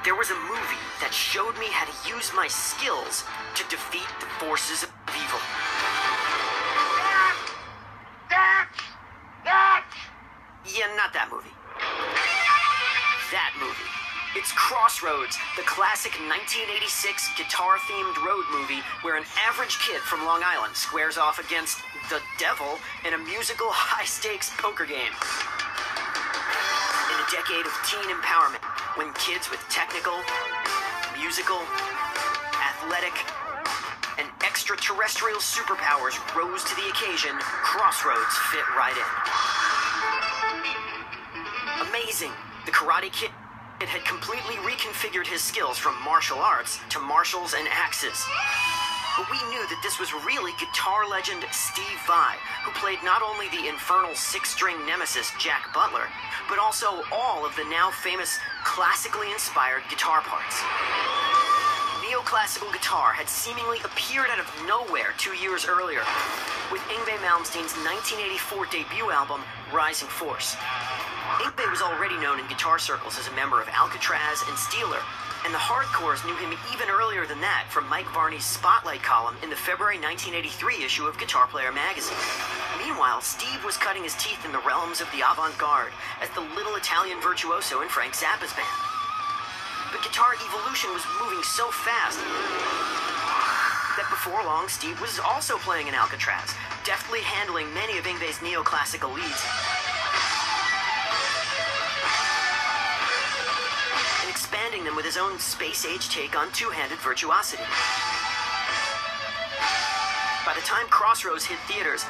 there was a movie that showed me how to use my skills to defeat the forces of evil. Yeah, not that movie. That movie. It's Crossroads, the classic 1986 guitar-themed road movie where an average kid from Long Island squares off against the devil in a musical high-stakes poker game. In a decade of teen empowerment, when kids with technical, musical, athletic, and extraterrestrial superpowers rose to the occasion, Crossroads fit right in. Amazing! The Karate Kid had completely reconfigured his skills from martial arts to marshals and axes. But we knew that this was really guitar legend Steve Vai, who played not only the infernal six-string nemesis Jack Butler, but also all of the now famous classically inspired guitar parts. Neoclassical guitar had seemingly appeared out of nowhere 2 years earlier, with Yngwie Malmsteen's 1984 debut album, Rising Force. Yngwie was already known in guitar circles as a member of Alcatraz and Steeler, and the hardcores knew him even earlier than that from Mike Varney's Spotlight column in the February 1983 issue of Guitar Player magazine. Meanwhile, Steve was cutting his teeth in the realms of the avant-garde as the little Italian virtuoso in Frank Zappa's band. But guitar evolution was moving so fast that before long, Steve was also playing in Alcatraz, deftly handling many of Yngwie's neoclassical leads, and expanding them with his own space-age take on two-handed virtuosity. By the time Crossroads hit theaters,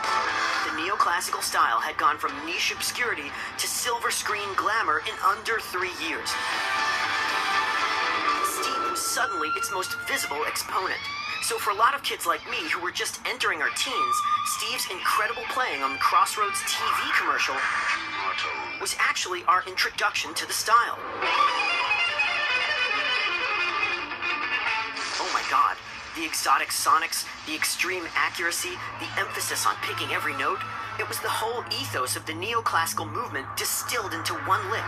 the neoclassical style had gone from niche obscurity to silver screen glamour in under 3 years. Steve was suddenly its most visible exponent. So for a lot of kids like me who were just entering our teens, Steve's incredible playing on the Crossroads TV commercial was actually our introduction to the style. Oh my God, the exotic sonics, the extreme accuracy, the emphasis on picking every note. It was the whole ethos of the neoclassical movement distilled into one lick.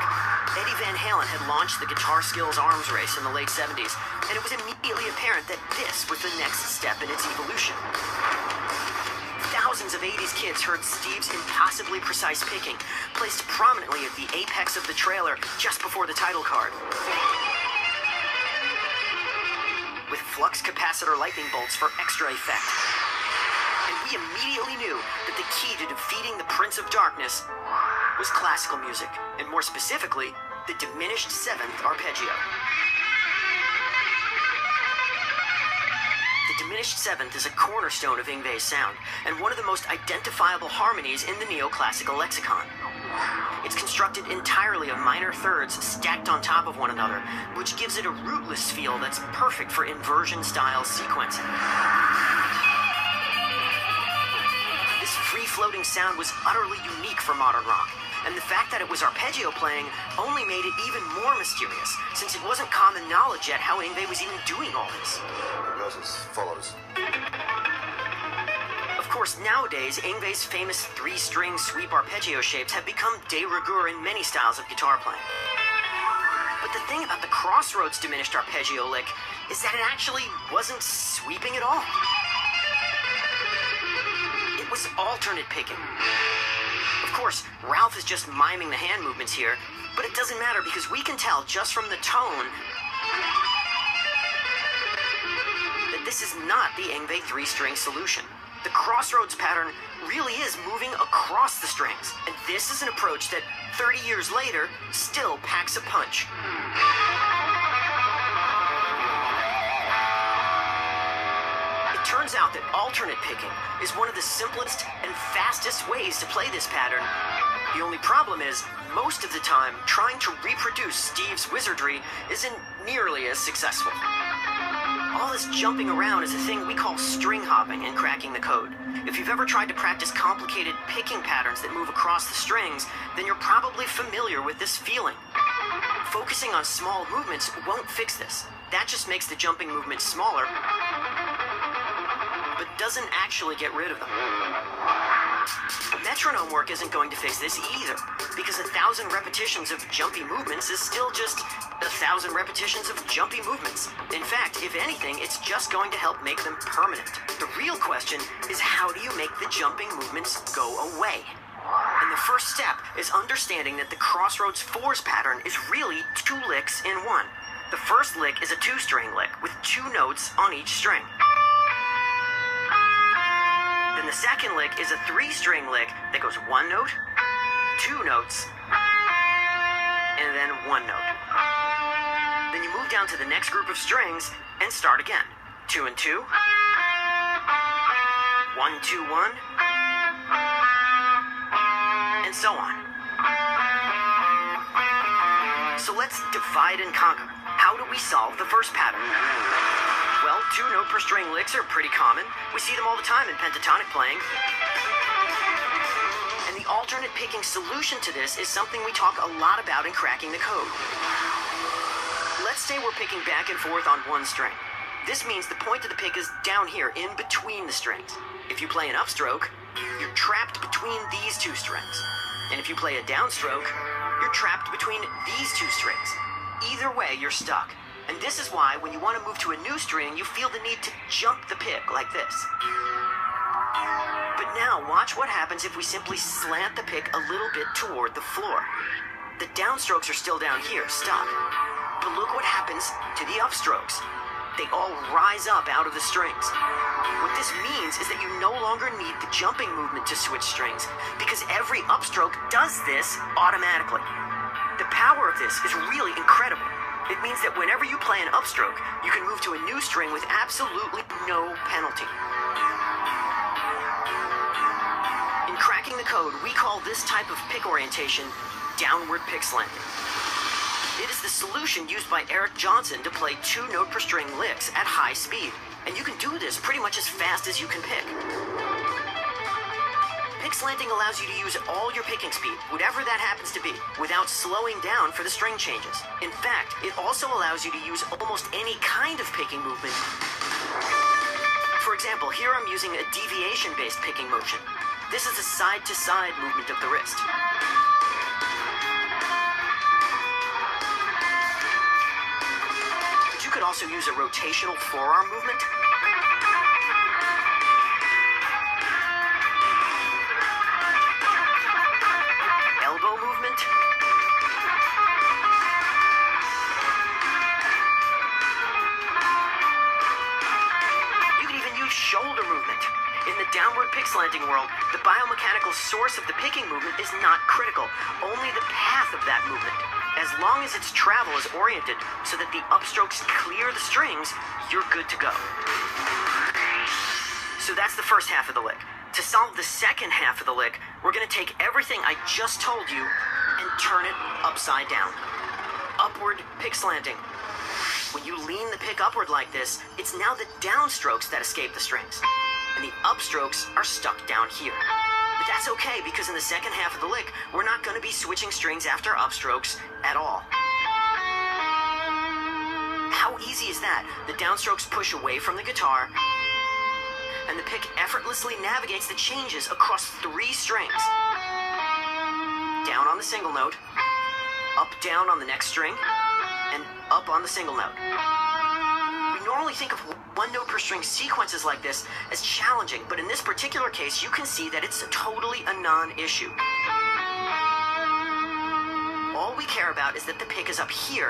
Eddie Van Halen had launched the guitar skills arms race in the late 70s, and it was immediately apparent that this was the next step in its evolution. Thousands of 80s kids heard Steve's impossibly precise picking, placed prominently at the apex of the trailer just before the title card, with flux capacitor lightning bolts for extra effect. And we immediately knew that the key to defeating the Prince of Darkness was classical music, and more specifically, the diminished seventh arpeggio. The diminished seventh is a cornerstone of Yngwie's sound, and one of the most identifiable harmonies in the neoclassical lexicon. It's constructed entirely of minor thirds stacked on top of one another, which gives it a rootless feel that's perfect for inversion-style sequencing. This free-floating sound was utterly unique for modern rock, and the fact that it was arpeggio playing only made it even more mysterious, since it wasn't common knowledge yet how Yngwie was even doing all this. It goes as follows. Of course, nowadays, Yngwie's famous three-string sweep arpeggio shapes have become de rigueur in many styles of guitar playing. But the thing about the Crossroads diminished arpeggio lick is that it actually wasn't sweeping at all. It was alternate picking. Of course, Ralph is just miming the hand movements here, but it doesn't matter because we can tell just from the tone that this is not the Yngwie three-string solution. The Crossroads pattern really is moving across the strings, and this is an approach that 30 years later still packs a punch. It turns out that alternate picking is one of the simplest and fastest ways to play this pattern. The only problem is, most of the time, trying to reproduce Steve's wizardry isn't nearly as successful. All this jumping around is a thing we call string hopping in cracking the code. If you've ever tried to practice complicated picking patterns that move across the strings, then you're probably familiar with this feeling. Focusing on small movements won't fix this. That just makes the jumping movements smaller, but doesn't actually get rid of them. Metronome work isn't going to fix this either, because 1,000 repetitions of jumpy movements is still just 1,000 repetitions of jumpy movements. In fact, if anything, it's just going to help make them permanent. The real question is, how do you make the jumping movements go away? And the first step is understanding that the Crossroads 4s pattern is really 2 licks in one. The first lick is a 2-string lick with 2 notes on each string. Then the second lick is a 3-string lick that goes 1 note, 2 notes, and then 1 note. Then you move down to the next group of strings and start again. 2 and 2, 1, 2, 1, and so on. So let's divide and conquer. How do we solve the first pattern? Well, 2 note per string licks are pretty common. We see them all the time in pentatonic playing. And the alternate picking solution to this is something we talk a lot about in cracking the code. Let's say we're picking back and forth on 1 string. This means the point of the pick is down here, in between the strings. If you play an upstroke, you're trapped between these 2 strings. And if you play a downstroke, you're trapped between these 2 strings. Either way, you're stuck. And this is why, when you want to move to a new string, you feel the need to jump the pick like this. But now, watch what happens if we simply slant the pick a little bit toward the floor. The downstrokes are still down here, stuck. But look what happens to the upstrokes. They all rise up out of the strings. What this means is that you no longer need the jumping movement to switch strings, because every upstroke does this automatically. The power of this is really incredible. It means that whenever you play an upstroke, you can move to a new string with absolutely no penalty. In cracking the code, we call this type of pick orientation downward pick slanting. It is the solution used by Eric Johnson to play 2 note per string licks at high speed. And you can do this pretty much as fast as you can pick. Pick slanting allows you to use all your picking speed, whatever that happens to be, without slowing down for the string changes. In fact, it also allows you to use almost any kind of picking movement. For example, here I'm using a deviation-based picking motion. This is a side-to-side movement of the wrist. But you could also use a rotational forearm movement. Elbow movement. You could even use shoulder movement. In the downward pick slanting world, the biomechanical source of the picking movement is not critical, only the path of that movement. As long as its travel is oriented so that the upstrokes clear the strings, you're good to go. So that's the first half of the lick. To solve the second half of the lick, we're going to take everything I just told you and turn it upside down. Upward pick slanting. When you lean the pick upward like this, it's now the downstrokes that escape the strings, and the upstrokes are stuck down here. But that's okay, because in the second half of the lick, we're not going to be switching strings after upstrokes at all. How easy is that? The downstrokes push away from the guitar, and the pick effortlessly navigates the changes across 3 strings. Down on the single note, up down on the next string, and up on the single note. We normally think of 1 note per string sequences like this as challenging, but in this particular case, you can see that it's totally a non-issue. All we care about is that the pick is up here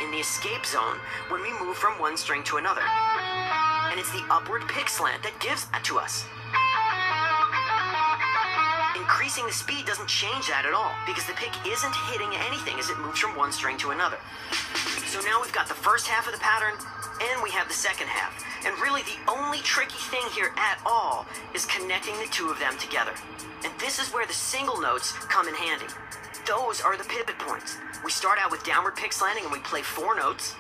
in the escape zone when we move from one string to another. And it's the upward pick slant that gives that to us. Increasing the speed doesn't change that at all, because the pick isn't hitting anything as it moves from one string to another. So now we've got the first half of the pattern, and we have the second half. And really the only tricky thing here at all is connecting the 2 of them together. And this is where the single notes come in handy. Those are the pivot points. We start out with downward pick slanting and we play 4 notes.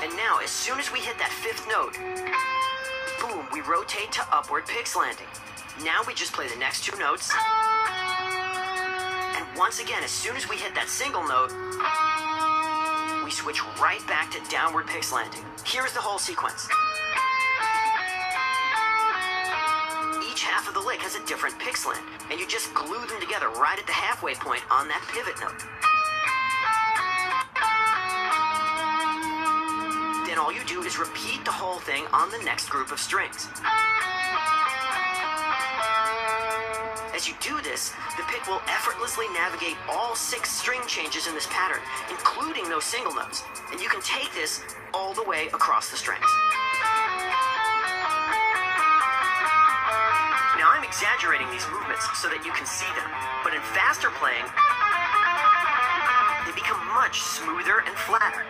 And now, as soon as we hit that 5th note, boom, we rotate to upward pick slanting. Now we just play the next 2 notes. And once again, as soon as we hit that single note, we switch right back to downward pick slanting. Here's the whole sequence. of the lick has a different pick slant, and you just glue them together right at the halfway point on that pivot note. Then all you do is repeat the whole thing on the next group of strings. As you do this, the pick will effortlessly navigate all 6 string changes in this pattern, including those single notes, and you can take this all the way across the strings. Now I'm exaggerating these movements so that you can see them, but in faster playing, they become much smoother and flatter.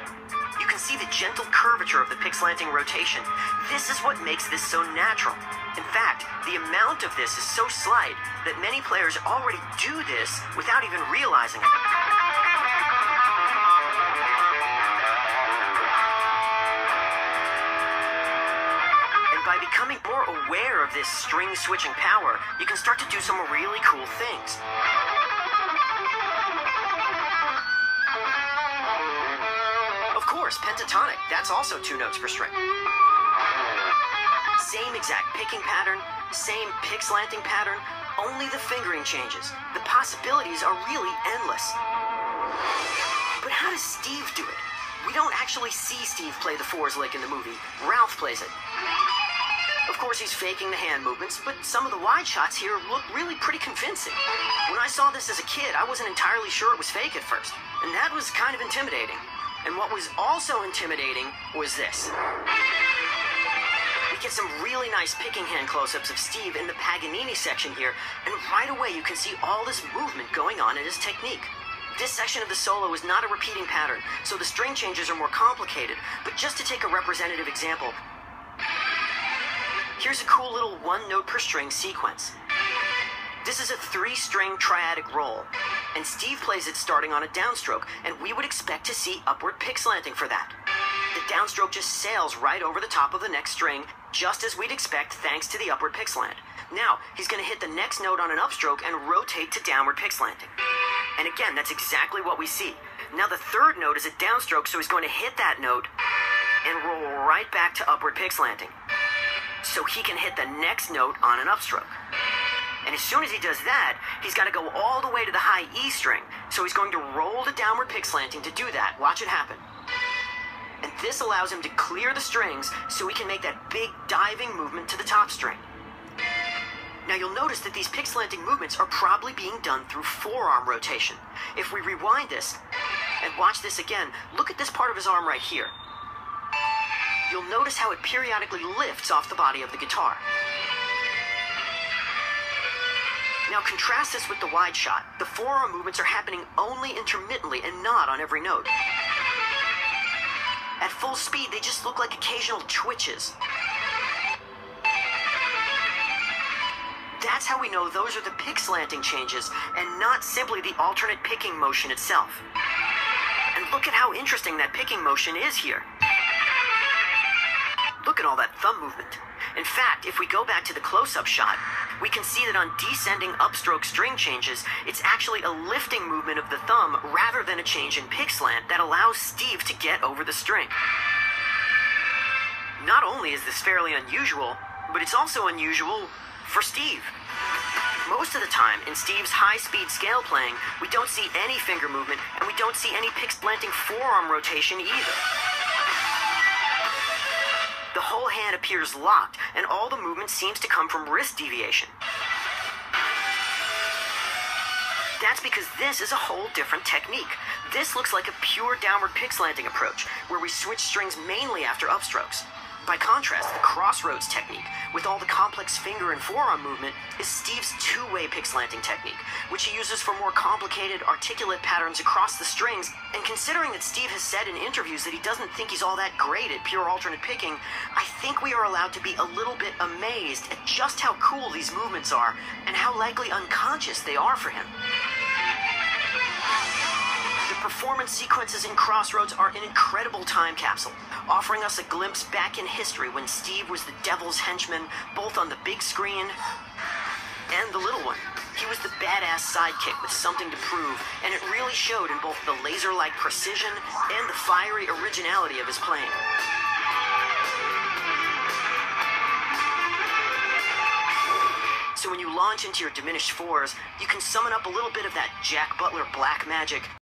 You can see the gentle curvature of the pick slanting rotation. This is what makes this so natural. In fact, the amount of this is so slight that many players already do this without even realizing it. And by becoming more aware of this string switching power, you can start to do some really cool things. Of course, pentatonic, that's also 2 notes per string. Same exact picking pattern, same pick slanting pattern, only the fingering changes. The possibilities are really endless. But how does Steve do it? We don't actually see Steve play the 4s lick in the movie. Ralph plays it. Of course, he's faking the hand movements, but some of the wide shots here look really pretty convincing. When I saw this as a kid, I wasn't entirely sure it was fake at first, and that was kind of intimidating. And what was also intimidating was this. We get some really nice picking hand close-ups of Steve in the Paganini section here, and right away you can see all this movement going on in his technique. This section of the solo is not a repeating pattern, so the string changes are more complicated, but just to take a representative example, here's a cool little 1 note per string sequence. This is a 3-string triadic roll, and Steve plays it starting on a downstroke, and we would expect to see upward pick slanting for that. The downstroke just sails right over the top of the next string, just as we'd expect thanks to the upward pick slant. Now, he's going to hit the next note on an upstroke and rotate to downward pick slanting. And again, that's exactly what we see. Now the 3rd note is a downstroke, so he's going to hit that note and roll right back to upward pick slanting, so he can hit the next note on an upstroke. And as soon as he does that, he's got to go all the way to the high E string, so he's going to roll to downward pick slanting to do that. Watch it happen. And this allows him to clear the strings so he can make that big diving movement to the top string. Now you'll notice that these pick slanting movements are probably being done through forearm rotation. If we rewind this and watch this again, look at this part of his arm right here. You'll notice how it periodically lifts off the body of the guitar. Now contrast this with the wide shot. The forearm movements are happening only intermittently and not on every note. At full speed, they just look like occasional twitches. That's how we know those are the pick slanting changes and not simply the alternate picking motion itself. And look at how interesting that picking motion is here. Look at all that thumb movement. In fact, if we go back to the close-up shot, we can see that on descending upstroke string changes, it's actually a lifting movement of the thumb rather than a change in pick slant that allows Steve to get over the string. Not only is this fairly unusual, but it's also unusual for Steve. Most of the time, in Steve's high-speed scale playing, we don't see any finger movement, and we don't see any pick slanting forearm rotation either. The whole hand appears locked, and all the movement seems to come from wrist deviation. That's because this is a whole different technique. This looks like a pure downward pick slanting approach, where we switch strings mainly after upstrokes. By contrast, the crossroads technique, with all the complex finger and forearm movement, is Steve's 2-way pick slanting technique, which he uses for more complicated, articulate patterns across the strings. And considering that Steve has said in interviews that he doesn't think he's all that great at pure alternate picking, I think we are allowed to be a little bit amazed at just how cool these movements are and how likely unconscious they are for him. The performance sequences in Crossroads are an incredible time capsule, offering us a glimpse back in history when Steve was the devil's henchman, both on the big screen and the little one. He was the badass sidekick with something to prove, and it really showed in both the laser-like precision and the fiery originality of his playing. So when launch into your diminished fours, you can summon up a little bit of that Jack Butler black magic